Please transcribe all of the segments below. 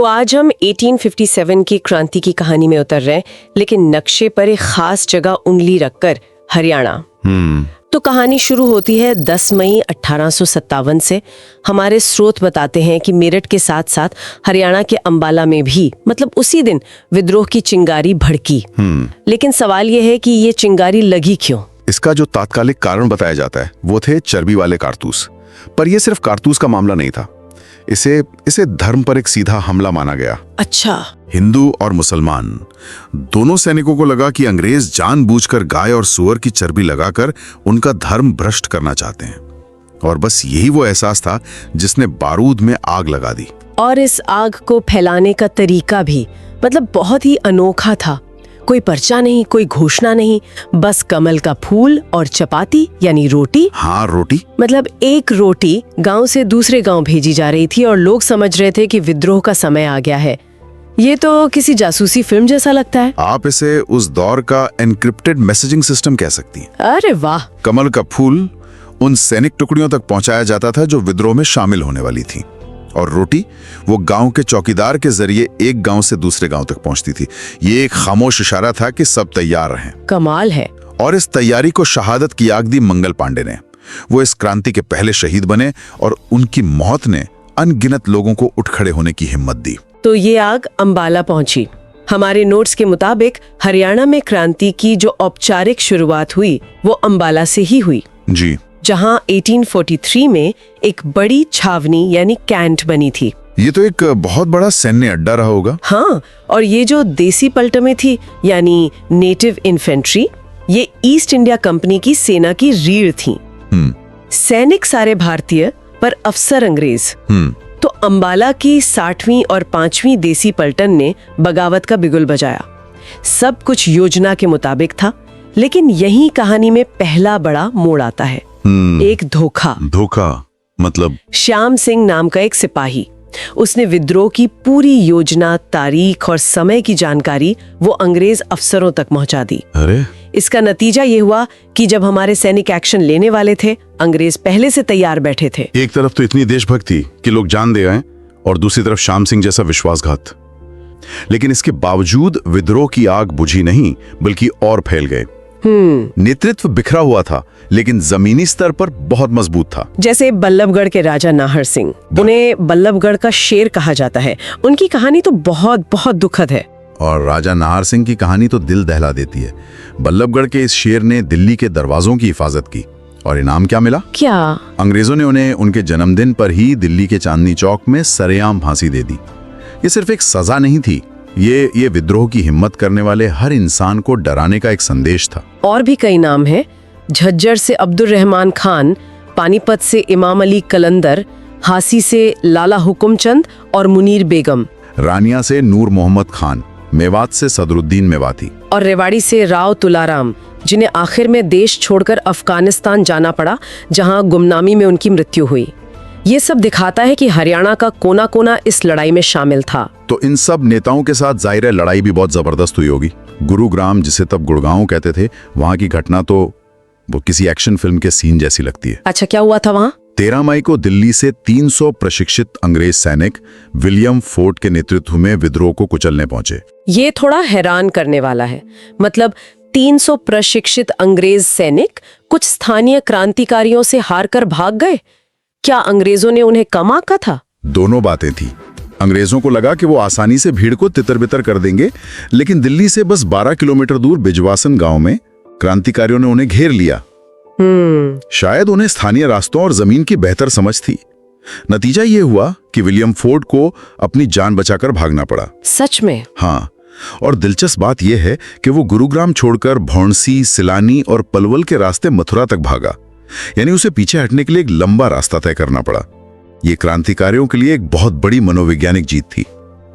तो आज हम 1857 की क्रांति की कहानी में उतर रहे हैं, लेकिन नक्शे पर एक खास जगह उंगली रखकर, हरियाणा। तो कहानी शुरू होती है 10 मई 1857 से। हमारे स्रोत बताते हैं कि मेरठ के साथ साथ हरियाणा के अंबाला में भी मतलब उसी दिन विद्रोह की चिंगारी भड़की। लेकिन सवाल यह है कि ये चिंगारी लगी क्यों? इसका जो तात्कालिक कारण बताया जाता है वो थे चर्बी वाले कारतूस। पर यह सिर्फ कारतूस का मामला नहीं था, इसे धर्म पर एक सीधा हमला माना गया। अच्छा। हिंदू और मुसलमान दोनों सैनिकों को लगा कि अंग्रेज जानबूझकर गाय और सूअर की चर्बी लगाकर उनका धर्म भ्रष्ट करना चाहते हैं, और बस यही वो एहसास था जिसने बारूद में आग लगा दी। और इस आग को फैलाने का तरीका भी मतलब बहुत ही अनोखा था। कोई पर्चा नहीं, कोई घोषणा नहीं, बस कमल का फूल और चपाती यानी रोटी। हाँ, रोटी। मतलब एक रोटी गांव से दूसरे गांव भेजी जा रही थी और लोग समझ रहे थे कि विद्रोह का समय आ गया है। ये तो किसी जासूसी फिल्म जैसा लगता है। आप इसे उस दौर का एनक्रिप्टेड मैसेजिंग सिस्टम कह सकती हैं। अरे वाह। कमल का फूल उन सैनिक टुकड़ियों तक पहुंचाया जाता था जो विद्रोह में शामिल होने वाली थी, और रोटी वो गांव के चौकीदार के जरिए एक गांव से दूसरे गांव तक पहुंचती थी। ये एक खामोश इशारा था कि सब तैयार हैं। कमाल है। और इस तैयारी को शहादत की आग दी मंगल पांडे ने। वो इस क्रांति के पहले शहीद बने और उनकी मौत ने अनगिनत लोगों को उठ खड़े होने की हिम्मत दी। तो ये आग अंबाला पहुंची। हमारे नोट्स के मुताबिक हरियाणा में क्रांति की जो औपचारिक शुरुआत हुई वो अंबाला से ही हुई। जी। जहां 1843 में एक बड़ी छावनी यानी कैंट बनी थी। ये तो एक बहुत बड़ा सैन्य अड्डा रहा होगा। हाँ, और ये जो देसी पलटमें थी यानी नेटिव इन्फेंट्री, ये ईस्ट इंडिया कंपनी की सेना की रीढ़ थी। सैनिक सारे भारतीय पर अफसर अंग्रेज। तो अंबाला की 60वीं और 5वीं देसी पलटन ने बगावत का बिगुल बजाया। सब कुछ योजना के मुताबिक था, लेकिन यही कहानी में पहला बड़ा मोड़ आता है। एक धोखा मतलब? श्याम सिंह नाम का एक सिपाही, उसने विद्रोह की पूरी योजना, तारीख और समय की जानकारी वो अंग्रेज अफसरों तक पहुंचा दी। अरे! इसका नतीजा ये हुआ कि जब हमारे सैनिक एक्शन लेने वाले थे, अंग्रेज पहले से तैयार बैठे थे। एक तरफ तो इतनी देशभक्ति कि लोग जान दे गए, और दूसरी तरफ श्याम सिंह जैसा विश्वासघात। लेकिन इसके बावजूद विद्रोह की आग बुझी नहीं, बल्कि और फैल गए। नेतृत्व बिखरा हुआ था, लेकिन जमीनी स्तर पर बहुत मजबूत था। जैसे बल्लभगढ़ के राजा नाहर सिंह, उन्हें बल्लभगढ़ का शेर कहा जाता है। उनकी कहानी तो बहुत बहुत दुखद है। और राजा नाहर सिंह की कहानी तो दिल दहला देती है। बल्लभगढ़ के इस शेर ने दिल्ली के दरवाजों की हिफाजत की, और इनाम क्या मिला? क्या? अंग्रेजों ने उन्हें उनके जन्मदिन पर ही दिल्ली के चांदनी चौक में सरेआम फांसी दे दी। ये सिर्फ एक सजा नहीं थी, ये विद्रोह की हिम्मत करने वाले हर इंसान को डराने का एक संदेश था। और भी कई नाम हैं। झज्जर से अब्दुल रहमान खान, पानीपत से इमाम अली कलंदर, हासी से लाला हुकुमचंद और मुनीर बेगम, रानिया से नूर मोहम्मद खान, मेवात से सदरुद्दीन मेवाती, और रेवाड़ी से राव तुलाराम, जिन्हें आखिर में देश छोड़कर अफगानिस्तान जाना पड़ा, जहां गुमनामी में उनकी मृत्यु हुई। ये सब दिखाता है कि हरियाणा का कोना कोना इस लड़ाई में शामिल था। तो इन सब नेताओं के साथ जाहिर है लड़ाई भी बहुत जबरदस्त हुई होगी। गुरुग्राम, जिसे तब गुड़गांव कहते थे, वहां की घटना तो वो किसी एक्शन फिल्म के सीन जैसी लगती है। अच्छा, क्या हुआ था वहां? 13 मई को दिल्ली से 300 प्रशिक्षित अंग्रेज सैनिक विलियम फोर्ड के नेतृत्व में विद्रोह को कुचलने पहुंचे। ये थोड़ा हैरान करने वाला है। मतलब 300 प्रशिक्षित अंग्रेज सैनिक कुछ स्थानीय क्रांतिकारियों से हारकर भाग गए? क्या अंग्रेजों ने उन्हें कम आंका था? दोनों बातें थी। अंग्रेजों को लगा कि वो आसानी से भीड़ को तितर-बितर कर देंगे, लेकिन दिल्ली से बस 12 किलोमीटर दूर बिजवासन गांव में क्रांतिकारियों ने उन्हें घेर लिया। शायद उन्हें स्थानीय रास्तों और जमीन की बेहतर समझ थी। नतीजा ये हुआ कि विलियम फोर्ड को अपनी जान बचाकर भागना पड़ा। सच में? हाँ, और दिलचस्प बात यह है कि वो गुरुग्राम छोड़कर भौंसी, सिलानी और पलवल के रास्ते मथुरा तक भागा। यानी उसे पीछे हटने के लिए एक लंबा रास्ता तय करना पड़ा। ये क्रांतिकारियों के लिए एक बहुत बड़ी मनोवैज्ञानिक जीत थी।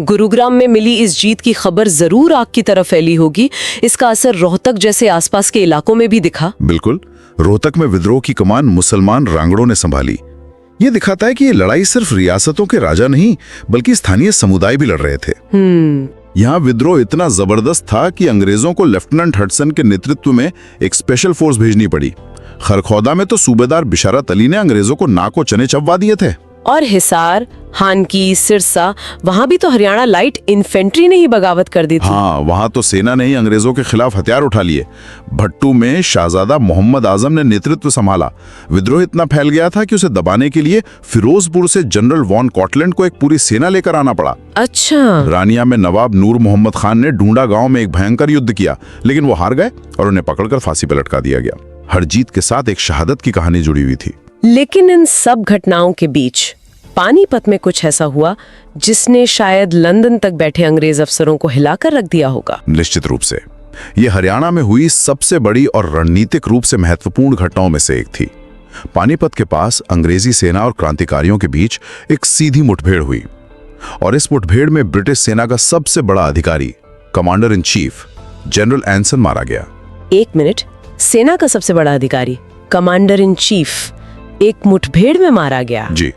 गुरुग्राम में मिली इस जीत की खबर जरूर आग की तरफ फैली होगी। इसका असर रोहतक जैसे आसपास के इलाकों में भी दिखा। बिल्कुल। रोहतक में विद्रोह की कमान मुसलमान रांगड़ों ने संभाली। ये दिखाता है कि ये लड़ाई सिर्फ रियासतों के राजा नहीं, बल्कि स्थानीय समुदाय भी लड़ रहे थे। यहाँ विद्रोह इतना जबरदस्त था कि अंग्रेजों को लेफ्टिनेंट हडसन के नेतृत्व में एक स्पेशल फोर्स भेजनी पड़ी। खरखौदा में तो सूबेदार बिशारत अली ने अंग्रेजों को नाको चने चबवा दिए थे। और हिसार, हानकी, सिरसा, वहां भी तो हरियाणा लाइट इन्फेंट्री ने ही बगावत कर दी थी। हाँ, वहां तो सेना ने ही अंग्रेजों के खिलाफ हथियार उठा लिए। भट्टू में शाहजादा मोहम्मद आजम ने नेतृत्व संभाला। विद्रोह इतना फैल गया था कि उसे दबाने के लिए फिरोजपुर से जनरल वॉन कॉटलैंड को एक पूरी सेना लेकर आना पड़ा। अच्छा। रानिया में नवाब नूर मोहम्मद खान ने ढूंढा गांव में एक भयंकर युद्ध किया, लेकिन वो हार गए और उन्हें पकड़कर फांसी पर लटका दिया गया। हर जीत के साथ एक शहादत की कहानी जुड़ी हुई थी। लेकिन इन सब घटनाओं के बीच पानीपत में कुछ ऐसा हुआ जिसने शायद लंदन तक बैठे अंग्रेज अफसरों को हिलाकर रख दिया होगा। निश्चित रूप से ये हरियाणा में हुई सबसे बड़ी और रणनीतिक रूप से महत्वपूर्ण घटनाओं में से एक थी। पानीपत के पास अंग्रेजी सेना और क्रांतिकारियों के बीच एक सीधी मुठभेड़ हुई और इस मुठभेड़ में ब्रिटिश सेना का सबसे बड़ा अधिकारी, कमांडर इन चीफ जनरल एंसन मारा गया। एक मिनट, सेना का सबसे बड़ा अधिकारी, कमांडर इन चीफ, एक मुठभेड़ में मारा गया? जी।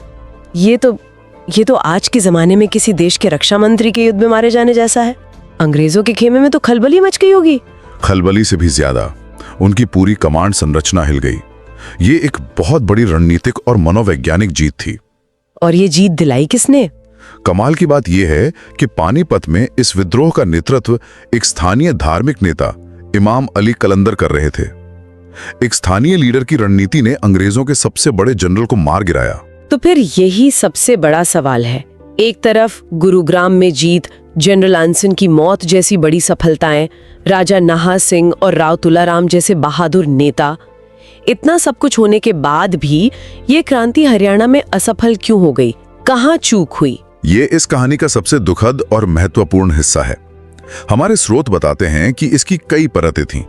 ये तो आज के जमाने में किसी देश के रक्षा मंत्री के युद्ध में मारे जाने जैसा है। अंग्रेजों के खेमे में तो खलबली मच गई होगी। खलबली से भी ज्यादा उनकी पूरी कमांड संरचना हिल गई। ये एक बहुत बड़ी रणनीतिक और मनोवैज्ञानिक जीत थी। और ये जीत दिलाई किसने? कमाल की बात यह है कि पानीपत में इस विद्रोह का नेतृत्व एक स्थानीय धार्मिक नेता इमाम अली कलंदर कर रहे थे। एक स्थानीय लीडर की रणनीति ने अंग्रेजों के सबसे बड़े जनरल को मार गिराया। तो फिर यही सबसे बड़ा सवाल है। एक तरफ गुरुग्राम में जीत, जनरल एंसन की मौत जैसी बड़ी सफलताएं, राजा नाहर सिंह और राव तुलाराम जैसे बहादुर नेता। इतना सब कुछ होने के बाद भी ये क्रांति हरियाणा में असफल क्यों हो गई? कहाँ चूक हुई? ये इस कहानी का सबसे दुखद और महत्वपूर्ण हिस्सा है। हमारे स्रोत बताते हैं कि इसकी कई परतें थीं।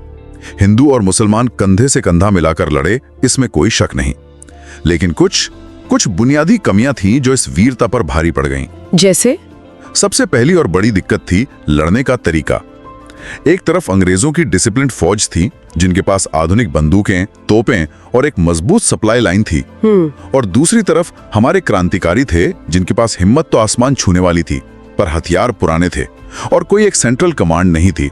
हिंदू और मुसलमान कंधे से कंधा मिलाकर लड़े, इसमें कोई शक नहीं, लेकिन कुछ बुनियादी कमियां थीं जो इस वीरता पर भारी पड़ गईं। जैसे? सबसे पहली और बड़ी दिक्कत थी लड़ने का तरीका। एक तरफ अंग्रेजों की डिसिप्लिन्ड फौज थी जिनके पास आधुनिक बंदूकें, तोपें और एक मजबूत सप्लाई लाइन थी, और दूसरी तरफ हमारे क्रांतिकारी थे जिनके पास हिम्मत तो आसमान छूने वाली थी, पर हथियार पुराने थे और कोई एक सेंट्रल कमांड नहीं थी।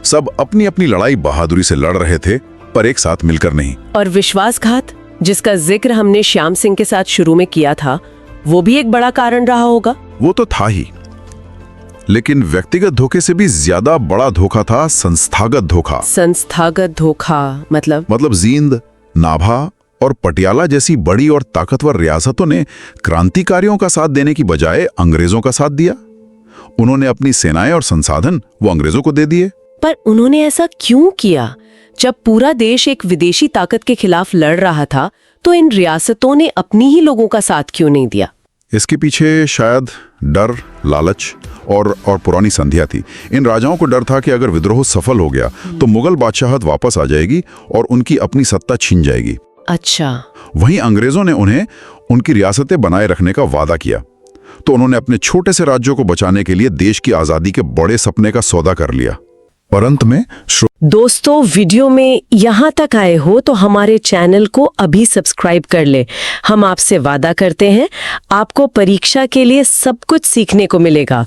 सब अपनी अपनी लड़ाई बहादुरी से लड़ रहे थे, पर एक साथ मिलकर नहीं। और विश्वासघात, जिसका जिक्र हमने श्याम सिंह के साथ शुरू में किया था, वो भी एक बड़ा कारण रहा होगा। वो तो था ही, लेकिन व्यक्तिगत धोखे से भी ज्यादा बड़ा धोखा था संस्थागत धोखा। संस्थागत धोखा मतलब जींद, नाभा और पटियाला जैसी बड़ी और ताकतवर रियासतों ने क्रांतिकारियों का साथ देने की बजाय अंग्रेजों का साथ दिया। उन्होंने अपनी सेनाएं और संसाधन वो अंग्रेजों को दे दिए। पर उन्होंने ऐसा क्यों किया? जब पूरा देश एक विदेशी ताकत के खिलाफ लड़ रहा था, तो इन रियासतों ने अपनी ही लोगों का साथ क्यों नहीं दिया? इसके पीछे शायद डर, लालच और पुरानी संधियां थी। इन राजाओं को डर था कि अगर विद्रोह सफल हो गया तो मुगल बादशाहत वापस आ जाएगी और उनकी अपनी सत्ता छीन जाएगी। अच्छा। वहीं अंग्रेजों ने उन्हें उनकी रियासतें बनाए रखने का वादा किया, तो उन्होंने अपने छोटे से राज्यों को बचाने के लिए देश की आजादी के बड़े सपने का सौदा कर लिया। और अंत में दोस्तों, वीडियो में यहाँ तक आए हो तो हमारे चैनल को अभी सब्सक्राइब कर ले। हम आपसे वादा करते हैं आपको परीक्षा के लिए सब कुछ सीखने को मिलेगा।